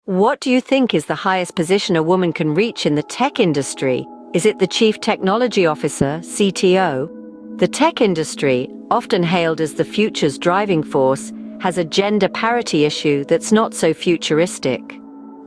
What do you think is the highest position a woman can reach in the tech industry? Is it the Chief Technology Officer, CTO? The tech industry, often hailed as the future's driving force, has a gender parity issue that's not so futuristic.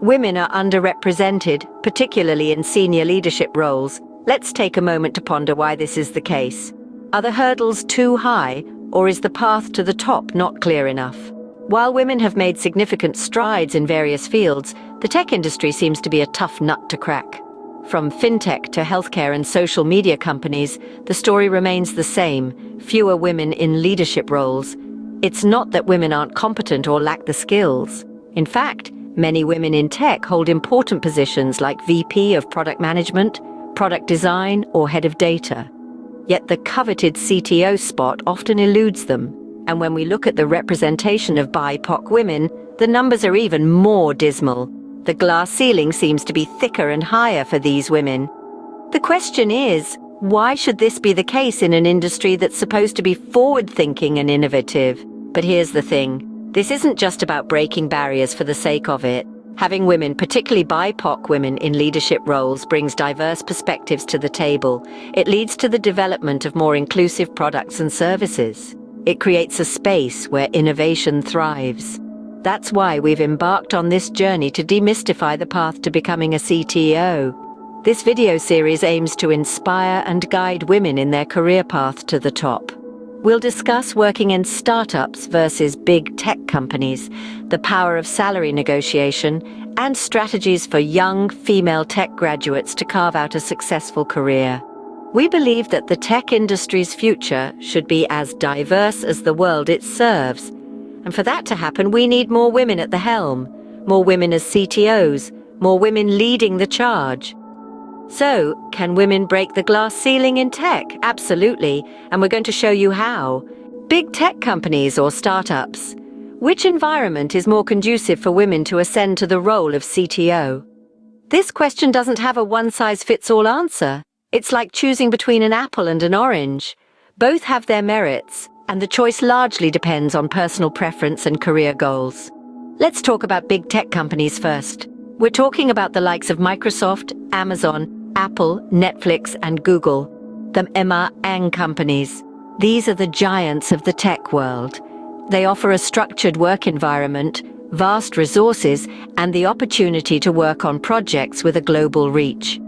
Women are underrepresented, particularly in senior leadership roles. Let's take a moment to ponder why this is the case. Are the hurdles too high, or is the path to the top not clear enough? While women have made significant strides in various fields, the tech industry seems to be a tough nut to crack. From fintech to healthcare and social media companies, the story remains the same: fewer women in leadership roles. It's not that women aren't competent or lack the skills. In fact, many women in tech hold important positions like VP of product management, product design, or head of data. Yet the coveted CTO spot often eludes them. And when we look at the representation of BIPOC women, the numbers are even more dismal. The glass ceiling seems to be thicker and higher for these women. The question is, why should this be the case in an industry that's supposed to be forward-thinking and innovative? But here's the thing. This isn't just about breaking barriers for the sake of it. Having women, particularly BIPOC women, in leadership roles brings diverse perspectives to the table. It leads to the development of more inclusive products and services. It creates a space where innovation thrives. That's why we've embarked on this journey to demystify the path to becoming a CTO. This video series aims to inspire and guide women in their career path to the top. We'll discuss working in startups versus big tech companies, the power of salary negotiation, and strategies for young female tech graduates to carve out a successful career. We believe that the tech industry's future should be as diverse as the world it serves. And for that to happen, we need more women at the helm, more women as CTOs, more women leading the charge. So, can women break the glass ceiling in tech? Absolutely, and we're going to show you how. Big tech companies or startups? Which environment is more conducive for women to ascend to the role of CTO? This question doesn't have a one-size-fits-all answer. It's like choosing between an apple and an orange. Both have their merits, and the choice largely depends on personal preference and career goals. Let's talk about big tech companies first. We're talking about the likes of Microsoft, Amazon, Apple, Netflix, and Google, the M&A companies. These are the giants of the tech world. They offer a structured work environment, vast resources, and the opportunity to work on projects with a global reach.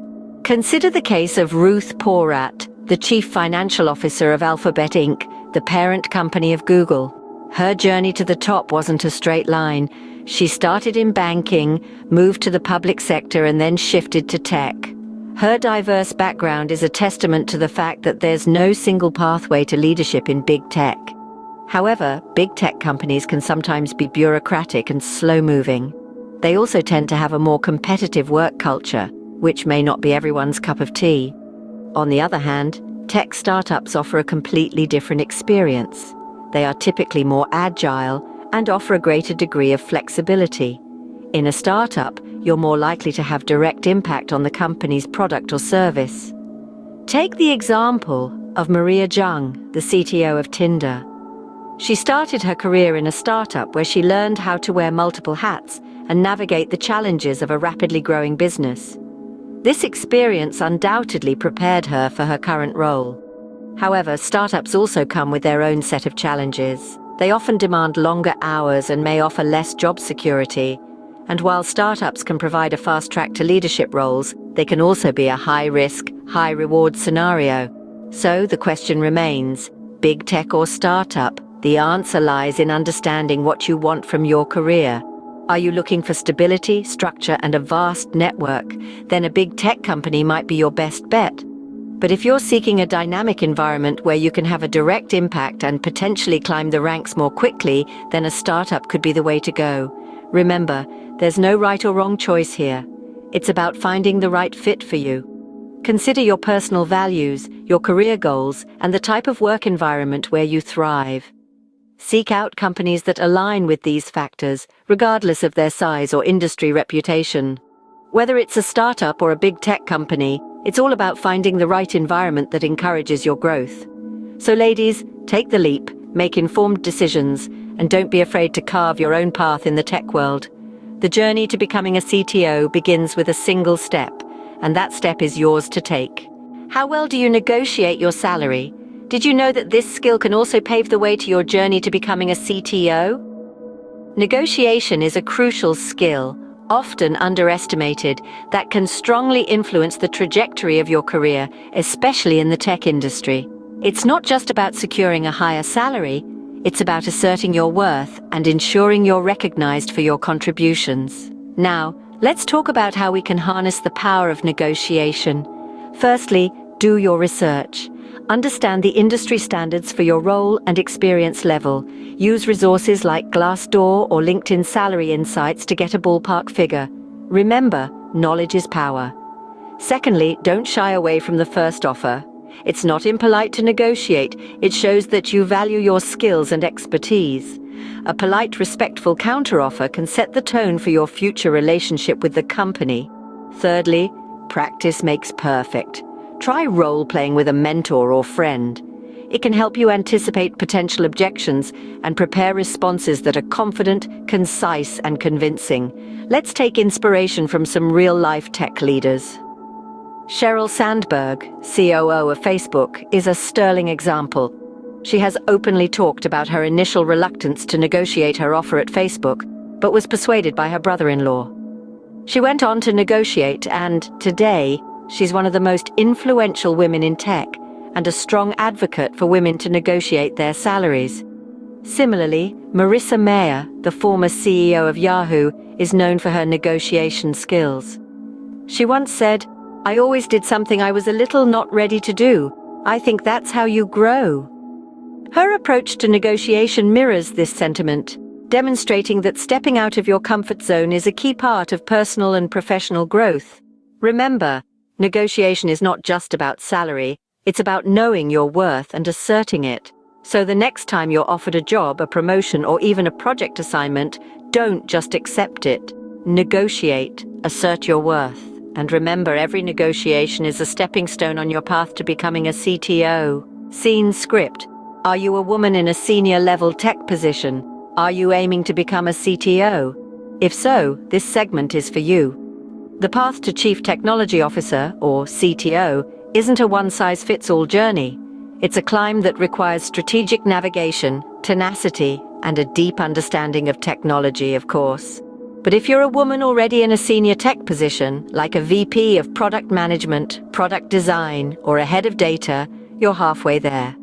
Consider the case of Ruth Porat, the Chief Financial Officer of Alphabet Inc., the parent company of Google. Her journey to the top wasn't a straight line. She started in banking, moved to the public sector, and then shifted to tech. Her diverse background is a testament to the fact that there's no single pathway to leadership in big tech. However, big tech companies can sometimes be bureaucratic and slow-moving. They also tend to have a more competitive work culture, which may not be everyone's cup of tea. On the other hand, tech startups offer a completely different experience. They are typically more agile and offer a greater degree of flexibility. In a startup, you're more likely to have direct impact on the company's product or service. Take the example of Maria Zhang, the CTO of Tinder. She started her career in a startup where she learned how to wear multiple hats and navigate the challenges of a rapidly growing business. This experience undoubtedly prepared her for her current role. However, startups also come with their own set of challenges. They often demand longer hours and may offer less job security. And while startups can provide a fast track to leadership roles, they can also be a high-risk, high-reward scenario. So the question remains, big tech or startup? The answer lies in understanding what you want from your career. Are you looking for stability, structure, and a vast network? Then a big tech company might be your best bet. But if you're seeking a dynamic environment where you can have a direct impact and potentially climb the ranks more quickly, then a startup could be the way to go. Remember, there's no right or wrong choice here. It's about finding the right fit for you. Consider your personal values, your career goals, and the type of work environment where you thrive. Seek out companies that align with these factors, regardless of their size or industry reputation. Whether it's a startup or a big tech company, it's all about finding the right environment that encourages your growth. So ladies, take the leap, make informed decisions, and don't be afraid to carve your own path in the tech world. The journey to becoming a CTO begins with a single step, and that step is yours to take. How well do you negotiate your salary? Did you know that this skill can also pave the way to your journey to becoming a CTO? Negotiation is a crucial skill, often underestimated, that can strongly influence the trajectory of your career, especially in the tech industry. It's not just about securing a higher salary, it's about asserting your worth and ensuring you're recognized for your contributions. Now, let's talk about how we can harness the power of negotiation. Firstly, do your research. Understand the industry standards for your role and experience level. Use resources like Glassdoor or LinkedIn Salary Insights to get a ballpark figure. Remember, knowledge is power. Secondly, don't shy away from the first offer. It's not impolite to negotiate. It shows that you value your skills and expertise. A polite, respectful counteroffer can set the tone for your future relationship with the company. Thirdly, practice makes perfect. Try role-playing with a mentor or friend. It can help you anticipate potential objections and prepare responses that are confident, concise, and convincing. Let's take inspiration from some real-life tech leaders. Sheryl Sandberg, COO of Facebook, is a sterling example. She has openly talked about her initial reluctance to negotiate her offer at Facebook, but was persuaded by her brother-in-law. She went on to negotiate, and today, she's one of the most influential women in tech and a strong advocate for women to negotiate their salaries. Similarly, Marissa Mayer, the former CEO of Yahoo, is known for her negotiation skills. She once said, "I always did something I was a little not ready to do. I think that's how you grow." Her approach to negotiation mirrors this sentiment, demonstrating that stepping out of your comfort zone is a key part of personal and professional growth. Remember, negotiation is not just about salary, it's about knowing your worth and asserting it. So the next time you're offered a job, a promotion, or even a project assignment, don't just accept it. Negotiate, assert your worth. And remember, every negotiation is a stepping stone on your path to becoming a CTO. Scene script. Are you a woman in a senior level tech position? Are you aiming to become a CTO? If so, this segment is for you. The path to Chief Technology Officer, or CTO, isn't a one-size-fits-all journey. It's a climb that requires strategic navigation, tenacity, and a deep understanding of technology, of course. But if you're a woman already in a senior tech position, like a VP of product management, product design, or a head of data, you're halfway there.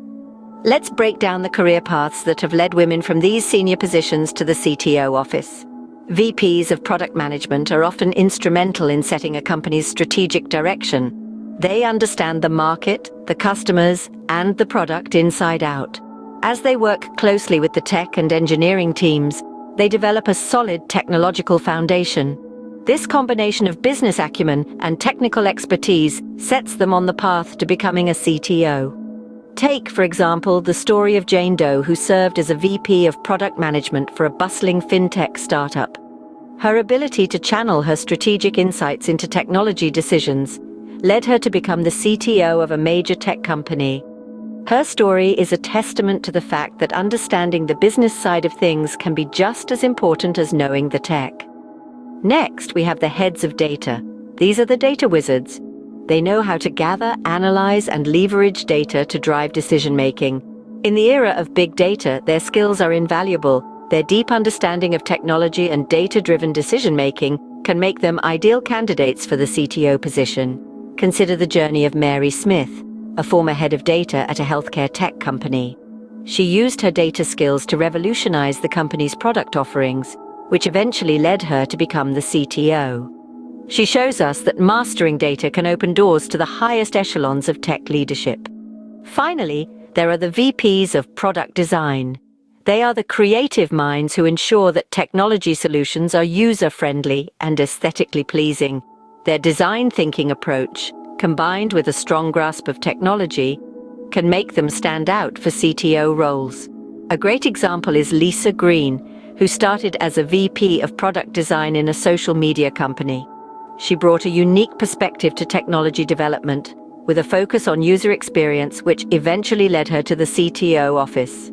Let's break down the career paths that have led women from these senior positions to the CTO office. VPs of product management are often instrumental in setting a company's strategic direction. They understand the market, the customers, and the product inside out. As they work closely with the tech and engineering teams, they develop a solid technological foundation. This combination of business acumen and technical expertise sets them on the path to becoming a CTO. Take, for example, the story of Jane Doe, who served as a VP of product management for a bustling fintech startup. Her ability to channel her strategic insights into technology decisions led her to become the CTO of a major tech company. Her story is a testament to the fact that understanding the business side of things can be just as important as knowing the tech. Next, we have the heads of data. These are the data wizards. They know how to gather, analyze, and leverage data to drive decision-making. In the era of big data, their skills are invaluable. Their deep understanding of technology and data-driven decision-making can make them ideal candidates for the CTO position. Consider the journey of Mary Smith, a former head of data at a healthcare tech company. She used her data skills to revolutionize the company's product offerings, which eventually led her to become the CTO. She shows us that mastering data can open doors to the highest echelons of tech leadership. Finally, there are the VPs of product design. They are the creative minds who ensure that technology solutions are user-friendly and aesthetically pleasing. Their design thinking approach, combined with a strong grasp of technology, can make them stand out for CTO roles. A great example is Lisa Green, who started as a VP of product design in a social media company. She brought a unique perspective to technology development, with a focus on user experience, which eventually led her to the CTO office.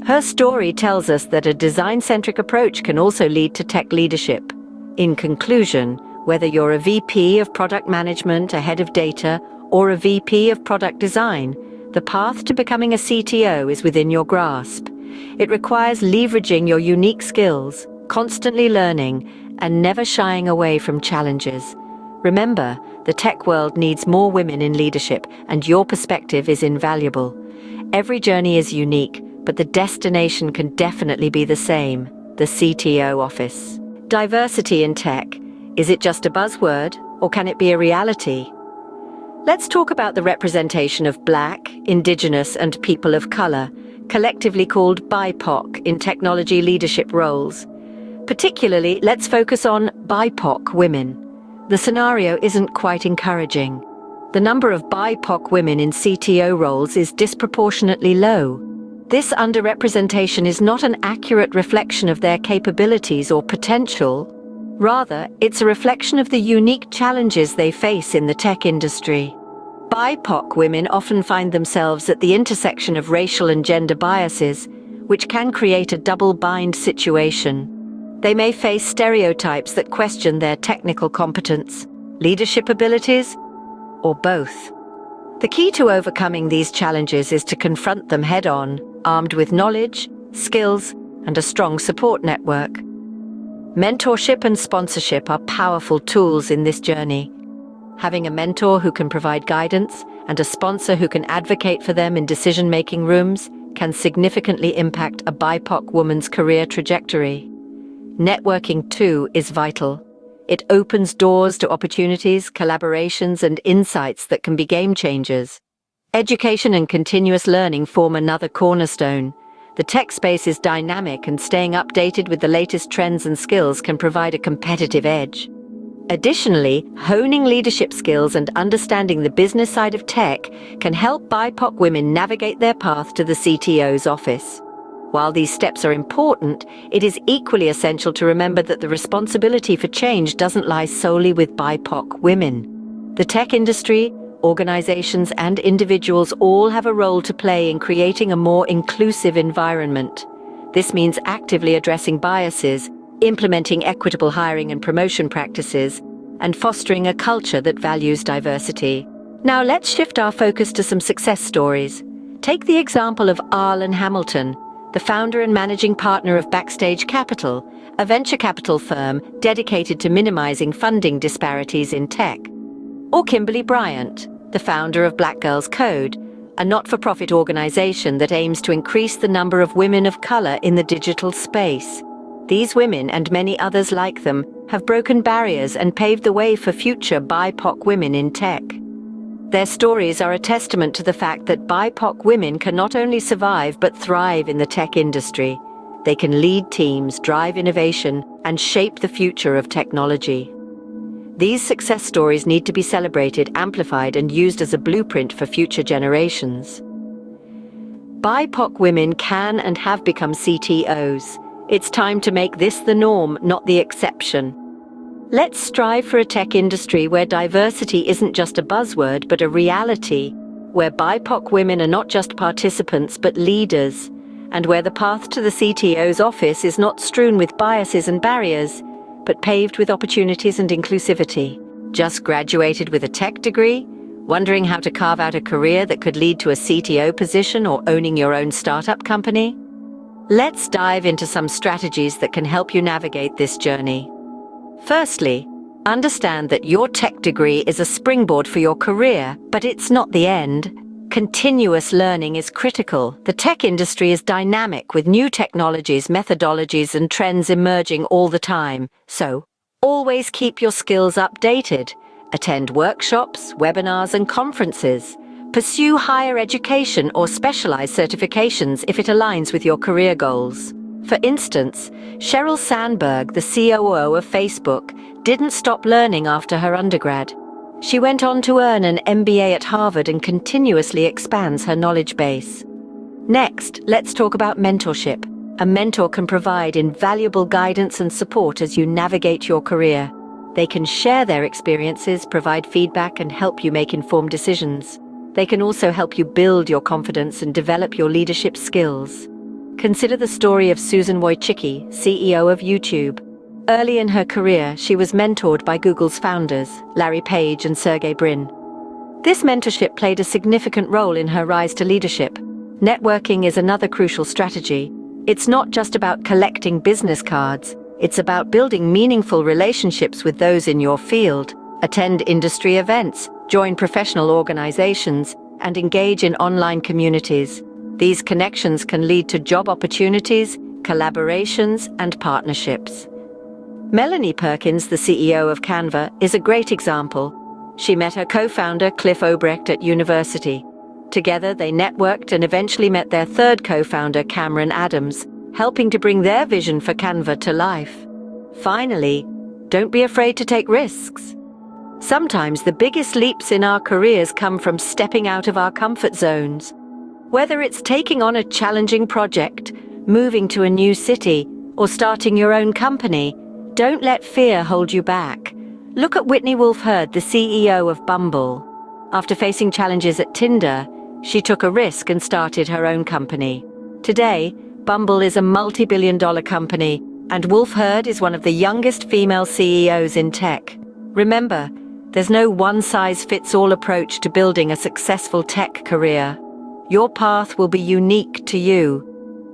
Her story tells us that a design-centric approach can also lead to tech leadership. In conclusion, whether you're a VP of product management, a head of data, or a VP of product design, the path to becoming a CTO is within your grasp. It requires leveraging your unique skills, constantly learning, and never shying away from challenges. Remember, the tech world needs more women in leadership, and your perspective is invaluable. Every journey is unique, but the destination can definitely be the same: the CTO office. Diversity in tech. Is it just a buzzword, or can it be a reality? Let's talk about the representation of Black, Indigenous, and people of color, collectively called BIPOC, in technology leadership roles. Particularly, let's focus on BIPOC women. The scenario isn't quite encouraging. The number of BIPOC women in CTO roles is disproportionately low. This underrepresentation is not an accurate reflection of their capabilities or potential. Rather, it's a reflection of the unique challenges they face in the tech industry. BIPOC women often find themselves at the intersection of racial and gender biases, which can create a double-bind situation. They may face stereotypes that question their technical competence, leadership abilities, or both. The key to overcoming these challenges is to confront them head-on, armed with knowledge, skills, and a strong support network. Mentorship and sponsorship are powerful tools in this journey. Having a mentor who can provide guidance and a sponsor who can advocate for them in decision-making rooms can significantly impact a BIPOC woman's career trajectory. Networking, too, is vital. It opens doors to opportunities, collaborations, and insights that can be game changers. Education and continuous learning form another cornerstone. The tech space is dynamic, and staying updated with the latest trends and skills can provide a competitive edge. Additionally, honing leadership skills and understanding the business side of tech can help BIPOC women navigate their path to the CTO's office. While these steps are important, it is equally essential to remember that the responsibility for change doesn't lie solely with BIPOC women. The tech industry, organizations, and individuals all have a role to play in creating a more inclusive environment. This means actively addressing biases, implementing equitable hiring and promotion practices, and fostering a culture that values diversity. Now let's shift our focus to some success stories. Take the example of Arlen Hamilton, the founder and managing partner of Backstage Capital, a venture capital firm dedicated to minimizing funding disparities in tech. Or Kimberly Bryant, the founder of Black Girls Code, a not-for-profit organization that aims to increase the number of women of color in the digital space. These women, and many others like them, have broken barriers and paved the way for future BIPOC women in tech. Their stories are a testament to the fact that BIPOC women can not only survive but thrive in the tech industry. They can lead teams, drive innovation, and shape the future of technology. These success stories need to be celebrated, amplified, and used as a blueprint for future generations. BIPOC women can and have become CTOs. It's time to make this the norm, not the exception. Let's strive for a tech industry where diversity isn't just a buzzword, but a reality, where BIPOC women are not just participants, but leaders, and where the path to the CTO's office is not strewn with biases and barriers, but paved with opportunities and inclusivity. Just graduated with a tech degree? Wondering how to carve out a career that could lead to a CTO position or owning your own startup company? Let's dive into some strategies that can help you navigate this journey. Firstly, understand that your tech degree is a springboard for your career, but it's not the end. Continuous learning is critical. The tech industry is dynamic, with new technologies, methodologies, and trends emerging all the time. So, always keep your skills updated. Attend workshops, webinars, and conferences. Pursue higher education or specialized certifications if it aligns with your career goals. For instance, Sheryl Sandberg, the COO of Facebook, didn't stop learning after her undergrad. She went on to earn an MBA at Harvard and continuously expands her knowledge base. Next, let's talk about mentorship. A mentor can provide invaluable guidance and support as you navigate your career. They can share their experiences, provide feedback, and help you make informed decisions. They can also help you build your confidence and develop your leadership skills. Consider the story of Susan Wojcicki, CEO of YouTube. Early in her career, she was mentored by Google's founders, Larry Page and Sergey Brin. This mentorship played a significant role in her rise to leadership. Networking is another crucial strategy. It's not just about collecting business cards, it's about building meaningful relationships with those in your field. Attend industry events, join professional organizations, and engage in online communities. These connections can lead to job opportunities, collaborations, and partnerships. Melanie Perkins, the CEO of Canva, is a great example. She met her co-founder Cliff Obrecht at university. Together, they networked and eventually met their third co-founder, Cameron Adams, helping to bring their vision for Canva to life. Finally, don't be afraid to take risks. Sometimes the biggest leaps in our careers come from stepping out of our comfort zones. Whether it's taking on a challenging project, moving to a new city, or starting your own company, don't let fear hold you back. Look at Whitney Wolfe Herd, the CEO of Bumble. After facing challenges at Tinder, she took a risk and started her own company. Today, Bumble is a multi-billion-dollar company, and Wolfe Herd is one of the youngest female CEOs in tech. Remember, there's no one-size-fits-all approach to building a successful tech career. Your path will be unique to you.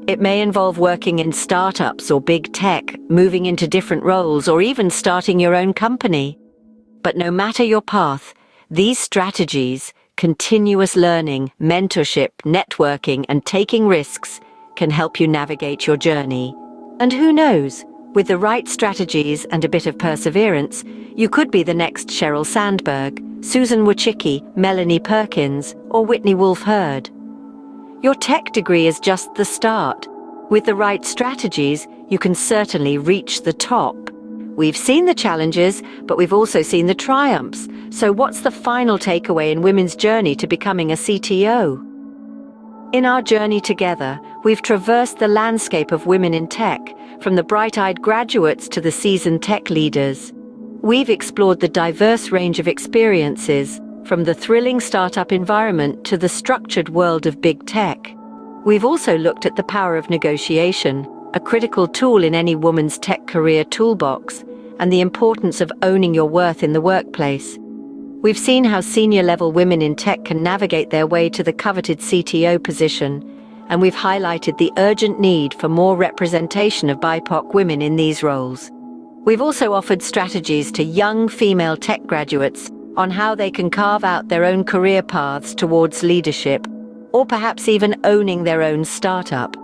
It may involve working in startups or big tech, moving into different roles, or even starting your own company. But no matter your path, these strategies, continuous learning, mentorship, networking, and taking risks, can help you navigate your journey. And who knows, with the right strategies and a bit of perseverance, you could be the next Sheryl Sandberg, Susan Wojcicki, Melanie Perkins, or Whitney Wolfe Herd. Your tech degree is just the start. With the right strategies, you can certainly reach the top. We've seen the challenges, but we've also seen the triumphs. So what's the final takeaway in women's journey to becoming a CTO? In our journey together, we've traversed the landscape of women in tech, from the bright-eyed graduates to the seasoned tech leaders. We've explored the diverse range of experiences, from the thrilling startup environment to the structured world of big tech. We've also looked at the power of negotiation, a critical tool in any woman's tech career toolbox, and the importance of owning your worth in the workplace. We've seen how senior-level women in tech can navigate their way to the coveted CTO position, and we've highlighted the urgent need for more representation of BIPOC women in these roles. We've also offered strategies to young female tech graduates on how they can carve out their own career paths towards leadership, or perhaps even owning their own startup.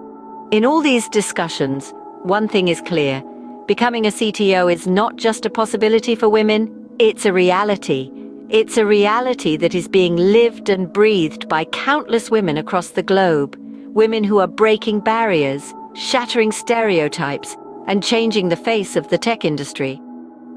In all these discussions, one thing is clear: becoming a CTO is not just a possibility for women, it's a reality. It's a reality that is being lived and breathed by countless women across the globe, women who are breaking barriers, shattering stereotypes, and changing the face of the tech industry.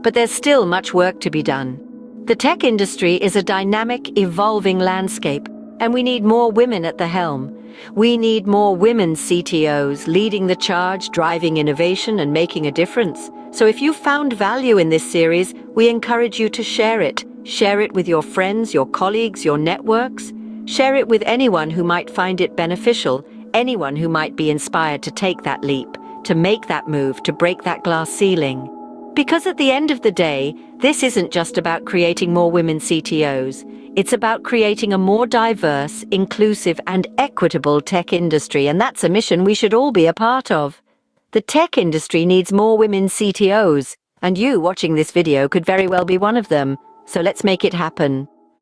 But there's still much work to be done. The tech industry is a dynamic, evolving landscape, and we need more women at the helm. We need more women CTOs leading the charge, driving innovation, and making a difference. So if you found value in this series, we encourage you to share it. Share it with your friends, your colleagues, your networks. Share it with anyone who might find it beneficial, anyone who might be inspired to take that leap, to make that move, to break that glass ceiling. Because at the end of the day, this isn't just about creating more women CTOs. It's about creating a more diverse, inclusive, and equitable tech industry, and that's a mission we should all be a part of. The tech industry needs more women CTOs, and you watching this video could very well be one of them. So let's make it happen.